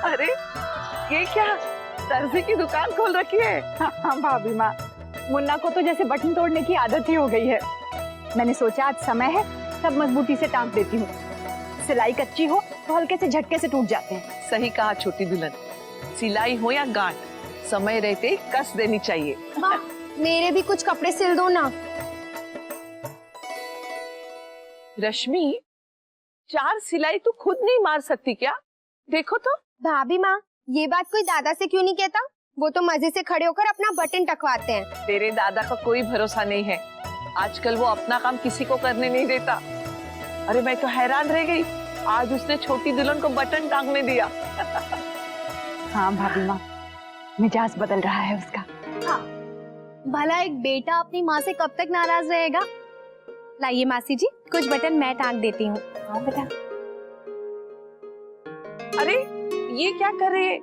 अरे ये क्या, दर्जी की दुकान खोल रखी है? हाँ भाभी माँ, मुन्ना को तो जैसे बटन तोड़ने की आदत ही हो गई है। मैंने सोचा आज समय है, सब मजबूती से टांग देती हूँ। सिलाई कच्ची हो तो हल्के से झटके से टूट जाते हैं। सही कहा छोटी दुल्हन, सिलाई हो या गांठ, समय रहते ही कस देनी चाहिए। माँ, मेरे भी कुछ कपड़े सिल दो ना। रश्मि, 4 सिलाई तू खुद नहीं मार सकती क्या? देखो तो। भाभी माँ, ये बात कोई दादा से क्यों नहीं कहता? वो तो मजे से खड़े होकर अपना बटन टकवाते हैं। तेरे दादा का कोई भरोसा नहीं है, आजकल वो अपना काम किसी को करने नहीं देता। अरे मैं तो हैरान रह गई, आज उसने छोटी दुल्हन को बटन टांगने दिया। हाँ भाभी माँ, मिजाज बदल रहा है उसका। हाँ, भला एक बेटा अपनी माँ से कब तक नाराज रहेगा? लाइए मासी जी, कुछ बटन मैं टांग देती हूँ। हाँ बेटा। अरे ये क्या कर रही है?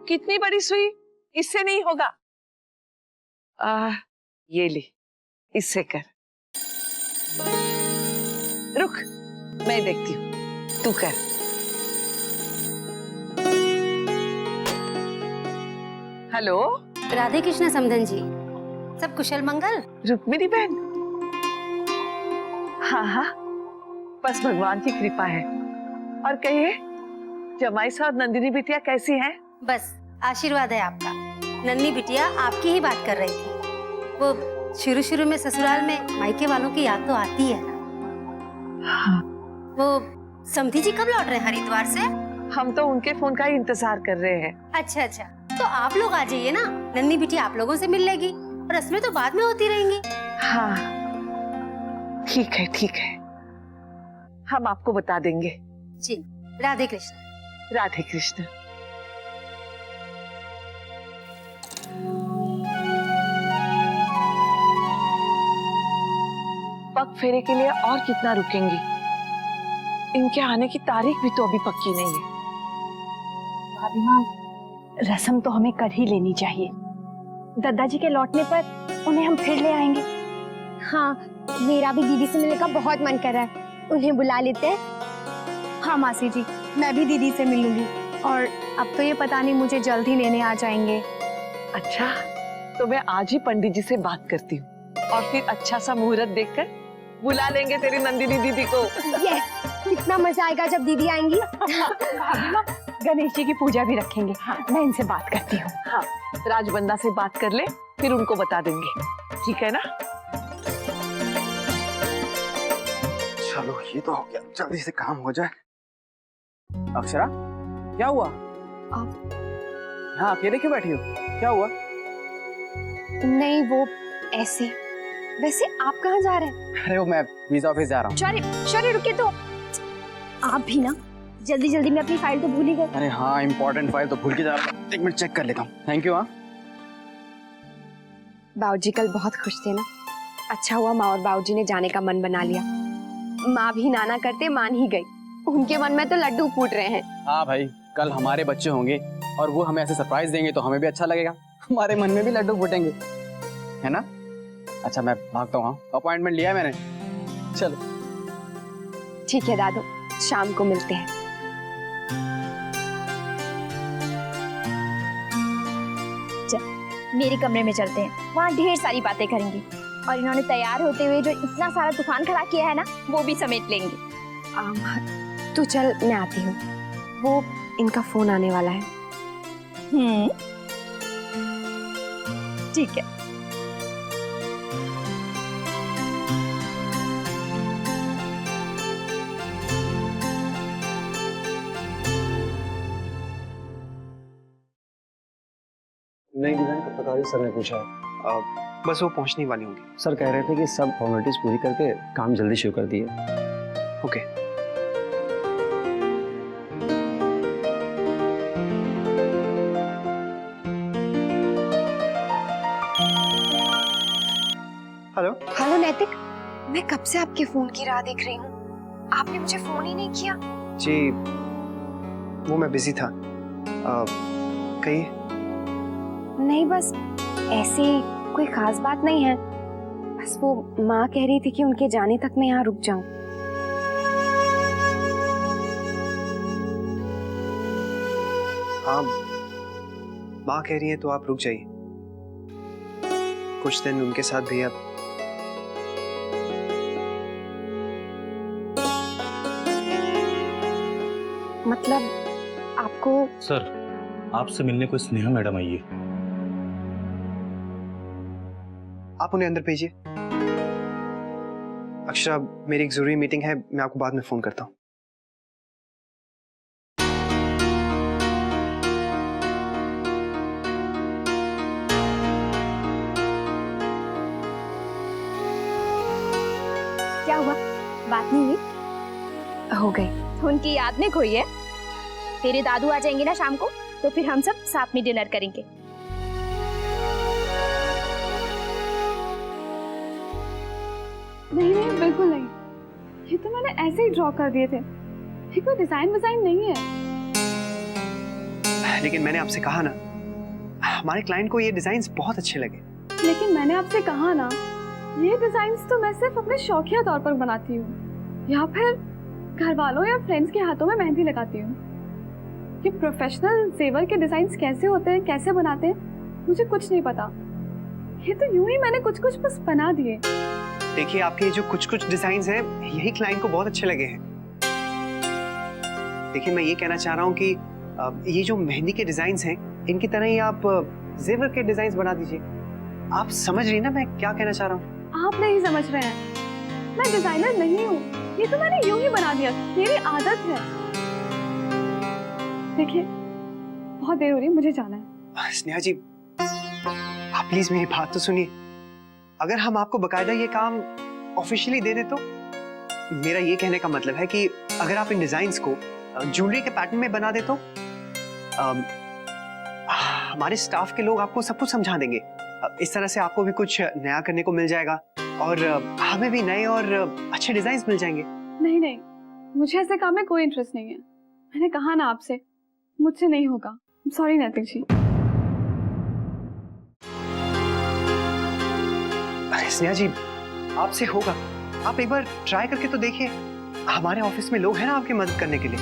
कितनी बड़ी सुई, इससे नहीं होगा। ये ले, इससे कर। रुक, मैं देखती हूँ, तू कर। हेलो राधे कृष्ण समधन जी, सब कुशल मंगल? रुक्मिणी बहन। हाँ हाँ, बस भगवान की कृपा है। और कहिए, जमाई साहब नंदिनी बिटिया कैसी हैं? बस आशीर्वाद है आपका। नन्ही बिटिया आपकी ही बात कर रही थी। वो शुरू शुरू में ससुराल में मायके वालों की याद तो आती है ना। हाँ। वो समधी जी कब लौट रहे हैं हरिद्वार से? हम तो उनके फोन का ही इंतजार कर रहे हैं। अच्छा अच्छा, तो आप लोग आ जाइए ना, नन्ही बिटिया आप लोगों से मिल लेगी और रस्में तो बाद में होती रहेंगी। हाँ ठीक है ठीक है, हम आपको बता देंगे। जी, राधे कृष्ण। राधे कृष्ण। पग फेरे के लिए और कितना रुकेंगी? इनके आने की तारीख भी तो अभी पक्की नहीं है। भाभी माँ, रस्म तो हमें कर ही लेनी चाहिए। दादाजी के लौटने पर उन्हें हम फिर ले आएंगे। हाँ, मेरा भी दीदी से मिलने का बहुत मन कर रहा है, उन्हें बुला लेते हैं। हाँ मासी जी, मैं भी दीदी से मिलूंगी। और अब तो ये पता नहीं मुझे जल्द ही लेने आ जाएंगे। अच्छा, तो मैं आज ही पंडित जी से बात करती हूँ और फिर अच्छा सा मुहूर्त देखकर बुला लेंगे तेरी नंदिनी दीदी को। यस, कितना मजा आएगा जब दीदी आएंगी। भाभी माँ, गणेश जी की पूजा भी रखेंगे। हाँ, मैं इनसे बात करती हूँ। हाँ, राजबंदा से बात कर ले, फिर उनको बता देंगे, ठीक है ना? चलो ये तो हो गया, जल्दी से काम हो जाए। अक्षरा, क्या हुआ? आप? हाँ, अकेले क्यों बैठी हो? क्या हुआ? नहीं, वो ऐसे। वैसे आप कहाँ जा रहे हैं? अरे वो मैं वीजा ऑफिस जा रहा हूँ। शौर्य रुकिए तो। आप भी ना, जल्दी जल्दी में अपनी फाइल तो भूल ही गए। अरे हाँ, इम्पोर्टेंट फाइल तो भूल के जा रहा हूँ। एक मिनट चेक कर लेता हूँ। Thank you. हाँ, बाबूजी कल बहुत खुश थे ना। अच्छा हुआ माँ और बाबूजी ने जाने का मन बना लिया। माँ भी नाना करते मान ही गई। उनके मन में तो लड्डू फूट रहे हैं। हाँ भाई, कल हमारे बच्चे होंगे और वो हमें ऐसे सरप्राइज देंगे तो हमें भी अच्छा लगेगा। हमारे मन में भी लड्डू फूटेंगे, है ना? अच्छा मैं भागता हूँ। अपॉइंटमेंट लिया है मैंने। चलो ठीक है दादू, शाम को मिलते हैं। मेरे कमरे में चलते हैं, वहाँ ढेर सारी बातें करेंगे। और इन्होंने तैयार होते हुए जो इतना सारा तूफान खड़ा किया है ना, वो भी समेट लेंगे। तू चल, मैं आती हूँ। वो इनका फोन आने वाला है। ठीक है। नई डिजाइन कब तक आ रही? सर ने पूछा है। बस वो पहुंचने वाली होंगी। सर कह रहे थे कि सब फॉर्मेलिटीज पूरी करके काम जल्दी शुरू कर दिए। ओके। हेलो। हेलो नैतिक, मैं कब से आपके फोन की राह देख रही हूँ। आपने मुझे फोन ही नहीं किया। जी, वो मैं बिजी था। कहिए। नहीं, बस ऐसे ही, कोई खास बात नहीं है। बस वो माँ कह रही थी कि उनके जाने तक मैं यहाँ रुक जाऊं। हाँ, माँ कह रही है तो आप रुक जाइए, कुछ दिन उनके साथ भी अब। मतलब आपको सर, आपसे मिलने को स्नेहा मैडम आई है। आप उन्हें अंदर भेजिए। अक्षरा, मेरी एक जरूरी मीटिंग है, मैं आपको बाद में फोन करता हूँ। क्या हुआ, बात नहीं हुई? हो गई। तो उनकी याद में खोई है। तेरे दादू आ जाएंगे ना शाम को, तो फिर हम सब साथ में डिनर करेंगे। नहीं नहीं, बिल्कुल नहीं। ये तो मैंने ऐसे ही ड्रॉ कर दिए थे, ये कोई डिजाइन विजाइन नहीं है। लेकिन मैंने आपसे कहा ना, हमारे क्लाइंट को ये डिजाइन्स बहुत अच्छे लगे। लेकिन मैंने आपसे कहा ना, ये डिजाइन्स तो मैं सिर्फ अपने शौकिया तौर पर बनाती हूँ, या फिर घर वालों या फ्रेंड्स के हाथों में मेहंदी लगाती हूँ। ये प्रोफेशनल जेवर के डिजाइन्स कैसे होते हैं, कैसे बनाते हैं, मुझे कुछ नहीं पता। ये तो यूं ही मैंने कुछ कुछ बस बना दिए। देखिए, आपके जो कुछ कुछ डिजाइन्स हैं, यही क्लाइंट को बहुत अच्छे लगे हैं। देखिए, मैं ये कहना चाह रहा हूँ कि ये जो मेहंदी के डिजाइन्स हैं, इनकी तरह ही आप जेवर के डिजाइन्स बना दीजिए। आप समझ रही ना मैं क्या कहना चाह रहा हूँ? आप नहीं समझ रहे हैं, मैं डिजाइनर नहीं हूँ, ये तो मैंने यूं ही बना दिया, मेरी आदत है। देखिए, बहुत देर हो रही है, मुझे जाना है। स्नेहा जी, आप प्लीज मेरी बात तो सुनिए। अगर हम आपको बकायदा ये काम ऑफिशियली दे दें तो, मेरा ये कहने का मतलब है कि अगर आप इन डिजाइन्स को ज्वेलरी के पैटर्न में बना दे तो हमारे स्टाफ के लोग आपको सब कुछ समझा देंगे। इस तरह से आपको भी कुछ नया करने को मिल जाएगा और हमें भी नए और अच्छे डिजाइन्स मिल जाएंगे। नहीं नहीं, मुझे ऐसे काम में कोई इंटरेस्ट नहीं है। मैंने कहा ना आपसे, मुझसे नहीं होगा। सॉरी नैतिक जी। अरे स्नेहा जी, आपसे होगा, आप एक बार ट्राई करके तो देखिए। हमारे ऑफिस में लोग हैं ना आपकी मदद करने के लिए।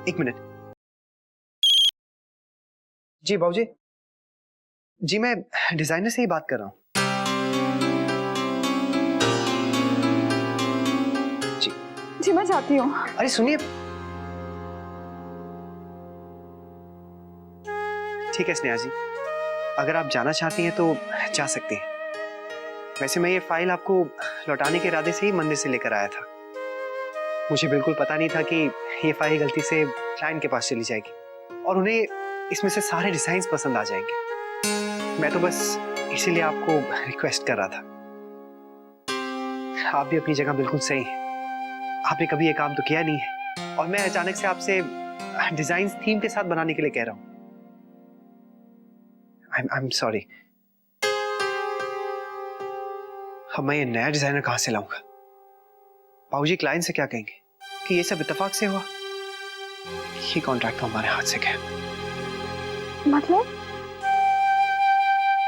एक मिनट जी। बाबूजी जी, मैं डिजाइनर से ही बात कर रहा हूँ। जी जी, मैं चाहती हूँ। अरे सुनिए, ठीक है स्नेहा जी, अगर आप जाना चाहती हैं तो जा सकती हैं। वैसे मैं ये फाइल आपको लौटाने के इरादे से ही मंदिर से लेकर आया था। मुझे बिल्कुल पता नहीं था कि ये फाइल गलती से क्लाइंट के पास चली जाएगी और उन्हें इसमें से सारे डिजाइन्स पसंद आ जाएंगे। मैं तो बस इसीलिए आपको रिक्वेस्ट कर रहा था। आप भी अपनी जगह बिल्कुल सही हैं। आपने कभी ये काम तो किया नहीं है और मैं अचानक से आपसे डिजाइन्स थीम के साथ बनाने के लिए कह रहा हूँ। I'm sorry। अब मैं ये नया डिजाइनर कहां से लाऊंगा? बाबूजी क्लाइंट से क्या कहेंगे कि ये सब इत्तेफाक से हुआ? ये कॉन्ट्रैक्ट तो हमारे हाथ से गया। मतलब?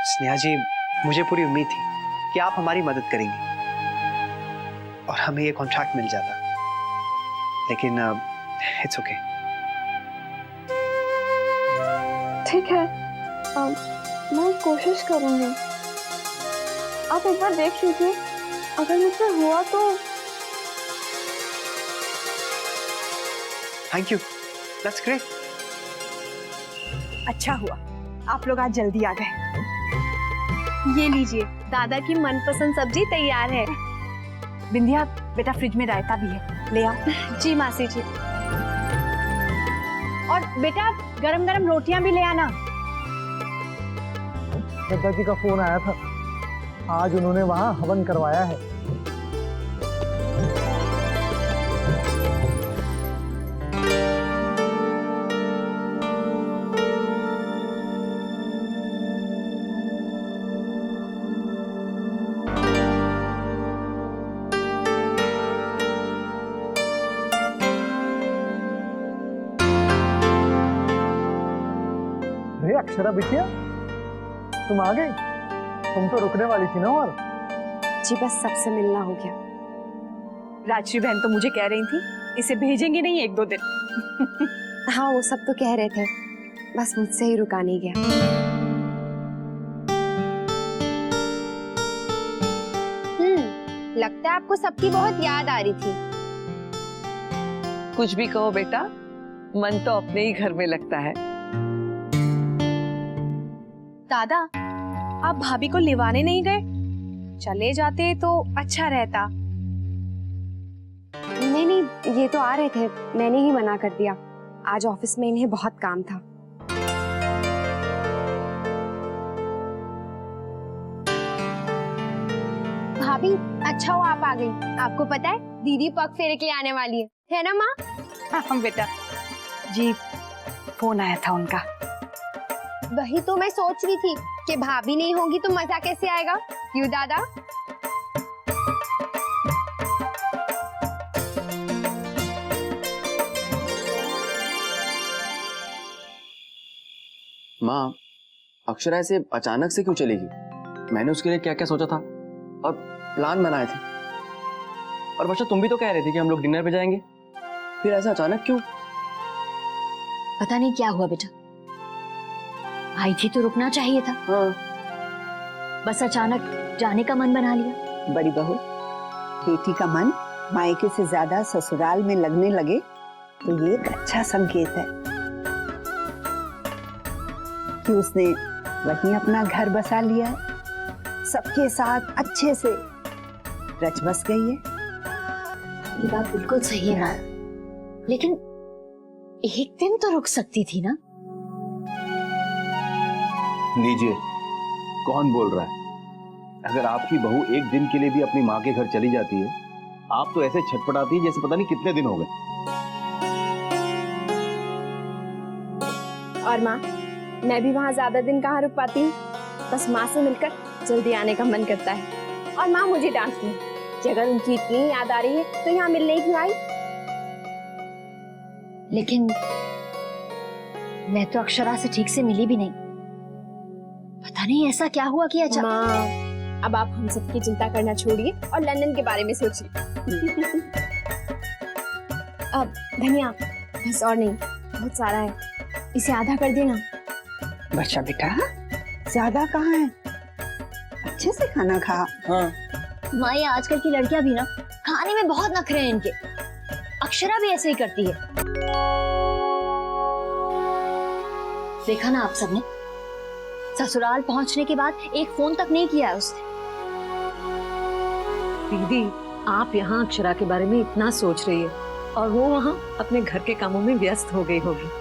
स्नेहा जी, मुझे पूरी उम्मीद थी कि आप हमारी मदद करेंगी और हमें ये कॉन्ट्रैक्ट मिल जाता, लेकिन इट्स ओके। ठीक है, मैं कोशिश करूंगी। आप एक बार देख लीजिए, अगर मुझसे हुआ तो। Thank you, that's great. अच्छा हुआ आप लोग आज जल्दी आ गए। ये लीजिए, दादा की मनपसंद सब्जी तैयार है। बिंदिया, बेटा फ्रिज में रायता भी है, ले आओ। जी मासी जी। और बेटा गरम गरम रोटियां भी ले आना। दादाजी का फोन आया था, आज उन्होंने वहां हवन करवाया है। अरे अक्षरा बिटिया, तुम आ गई? तुम तो रुकने वाली थी ना। और जी बस सबसे मिलना हो गया। राजश्री बहन तो मुझे कह रही थी इसे भेजेंगे नहीं 1-2 दिन। हाँ वो सब तो कह रहे थे, बस मुझसे ही रुका नहीं गया। लगता है आपको सबकी बहुत याद आ रही थी। कुछ भी कहो बेटा, मन तो अपने ही घर में लगता है। दादा, आप भाभी को लिवाने नहीं गए? चले जाते तो अच्छा रहता। नहीं नहीं, ये तो आ रहे थे, मैंने ही मना कर दिया। आज ऑफिस में इन्हें बहुत काम था। भाभी, अच्छा हुआ आप आ गई। आपको पता है दीदी पग फेरे के लिए आने वाली है ना माँ? हाँ बेटा जी, फोन आया था उनका। वही तो मैं सोच रही थी कि भाभी नहीं होगी तो मजा कैसे आएगा, क्यों दादा? माँ, अक्षरा ऐसे अचानक से क्यों चलेगी? मैंने उसके लिए क्या क्या सोचा था और प्लान बनाए थे। और बच्चा तुम भी तो कह रहे थे कि हम लोग डिनर पे जाएंगे, फिर ऐसा अचानक क्यों? पता नहीं क्या हुआ बेटा, आई थी तो रुकना चाहिए था। हाँ। बस अचानक जाने का मन बना लिया। बड़ी बहू, बेटी का मन मायके से ज्यादा ससुराल में लगने लगे तो ये एक अच्छा संकेत है कि उसने वहीं अपना घर बसा लिया है, सबके साथ अच्छे से रच बस गई है। ये बात बिल्कुल सही है माँ, लेकिन एक दिन तो रुक सकती थी ना। लीजिए, कौन बोल रहा है? अगर आपकी बहू एक दिन के लिए भी अपनी माँ के घर चली जाती है, आप तो ऐसे छटपटाती है जैसे पता नहीं कितने दिन हो गए। और माँ, मैं भी वहाँ ज्यादा दिन कहाँ रुक पाती हूँ। बस माँ से मिलकर जल्दी आने का मन करता है। और माँ मुझे डांटती है कि अगर उनकी इतनी याद आ रही है तो यहाँ मिलने क्यों आई। लेकिन मैं तो अक्षरा से ठीक से मिली भी नहीं। पता नहीं ऐसा क्या हुआ कि अचानक। माँ, अब आप हम सबकी चिंता करना छोड़िए और लंदन के बारे में सोचिए। अब धनिया, बस और नहीं, बहुत सारा है, इसे आधा कर देना। बच्चा बेटा, ज्यादा कहाँ है, अच्छे से खाना खा। हाँ। माँ, ये आजकल की लड़कियां भी ना खाने में बहुत नखरे हैं इनके। अक्षरा भी ऐसे ही करती है। देखा ना आप सबने, ससुराल पहुंचने के बाद एक फोन तक नहीं किया उसने। दीदी, आप यहाँ अक्षरा के बारे में इतना सोच रही है और वो वहाँ अपने घर के कामों में व्यस्त हो गई होगी।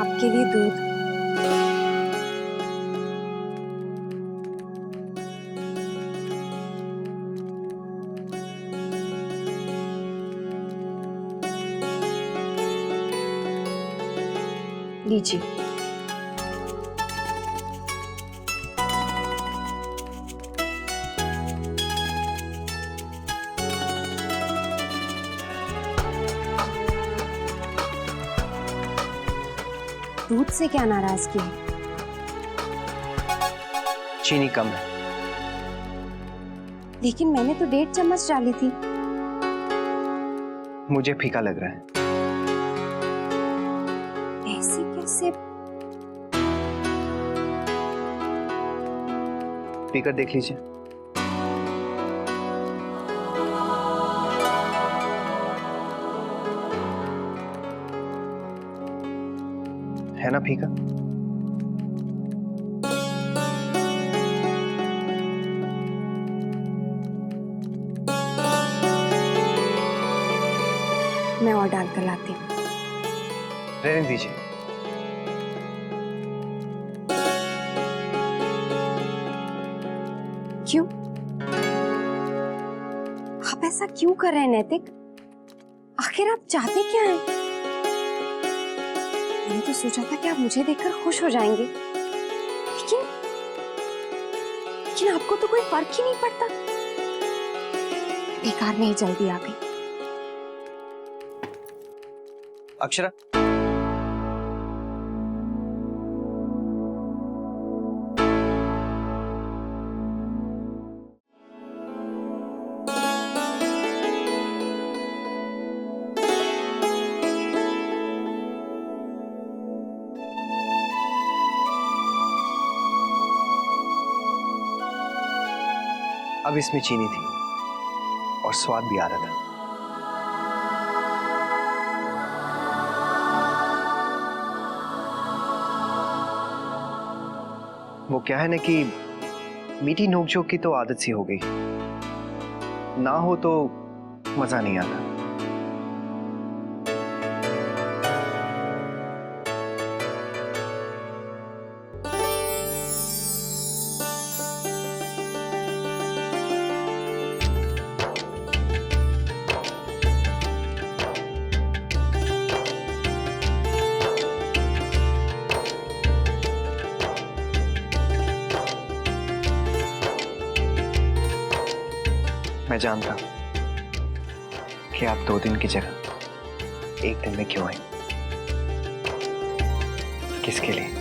आपके लिए दूध। लीजिए। दूध से क्या नाराजगी है? चीनी कम है। लेकिन मैंने तो 1.5 चम्मच डाली थी। मुझे फीका लग रहा है। ऐसे कैसे? स्पीकर देख लीजिए। है ना फीका? मैं और डाल कर लाती हूँ। रहने दीजिए। क्यों? आप ऐसा क्यों कर रहे हैं नैतिक? आखिर आप चाहते क्या हैं? मैंने तो सोचा था कि आप मुझे देखकर खुश हो जाएंगे, लेकिन आपको तो कोई फर्क ही नहीं पड़ता। बेकार में ही जल्दी आ गई। अक्षरा, अब इसमें चीनी थी और स्वाद भी आ रहा था। वो क्या है ना कि मीठी नोकझोंक की तो आदत सी हो गई, ना हो तो मजा नहीं आता। मैं जानता कि आप 2 दिन की जगह 1 दिन में क्यों आए, किसके लिए।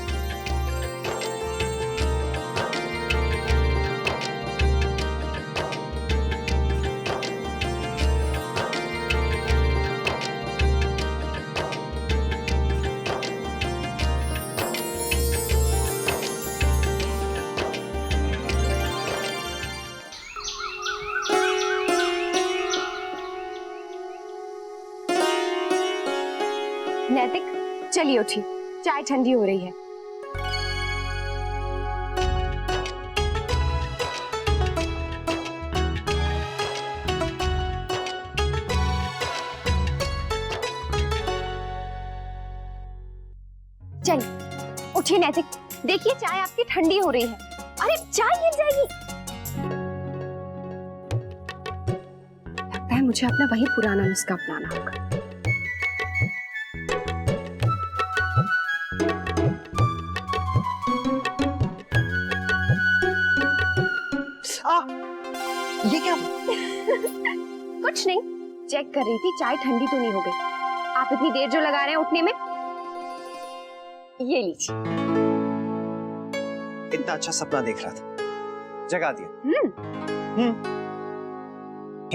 नैतिक, चलिए उठिए, चाय ठंडी हो रही है। चलिए उठिए नैतिक, देखिए चाय आपकी ठंडी हो रही है। अरे चाय गिर जाएगी। लगता है मुझे अपना वही पुराना नुस्खा अपनाना होगा। ये क्या? कुछ नहीं, चेक कर रही थी चाय ठंडी तो नहीं हो गई। आप इतनी देर जो लगा रहे हैं उठने में, ये लीजिए। इतना अच्छा सपना देख रहा था, जगा दिया।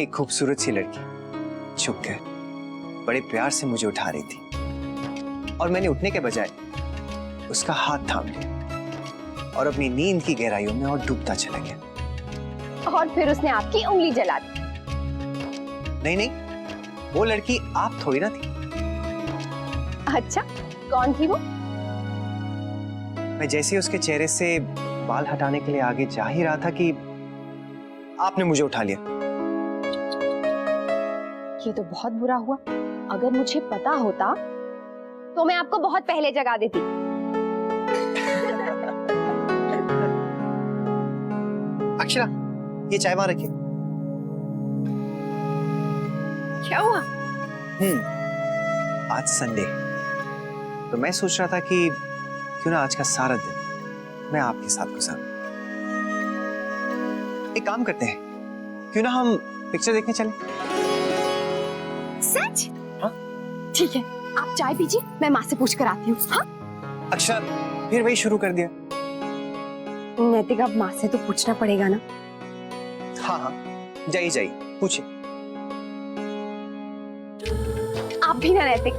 एक खूबसूरत सी लड़की छुप कर बड़े प्यार से मुझे उठा रही थी और मैंने उठने के बजाय उसका हाथ थाम लिया और अपनी नींद की गहराइयों में और डूबता चला गया। और फिर उसने आपकी उंगली जला दी। नहीं नहीं, वो लड़की आप थोड़ी ना थी। अच्छा, कौन थी वो? मैं जैसे ही उसके चेहरे से बाल हटाने के लिए आगे जा ही रहा था कि आपने मुझे उठा लिया। ये तो बहुत बुरा हुआ। अगर मुझे पता होता तो मैं आपको बहुत पहले जगा देती। अक्षरा, ये चाय वहां रखिए। क्या हुआ? आज संडे, तो मैं सोच रहा था कि क्यों ना आज का सारा दिन मैं आपके साथ गुजारूं। एक काम करते हैं, क्यों ना हम पिक्चर देखने चलें? सच? हाँ? ठीक है, आप चाय पीजिए, मैं माँ से पूछ कर आती हूँ। हाँ? अक्षर, फिर वही शुरू कर दिया। नैतिक, अब माँ से तो पूछना पड़ेगा ना। हाँ हाँ, जाइए जाइए, पूछिए। आप भी ना नैतिक,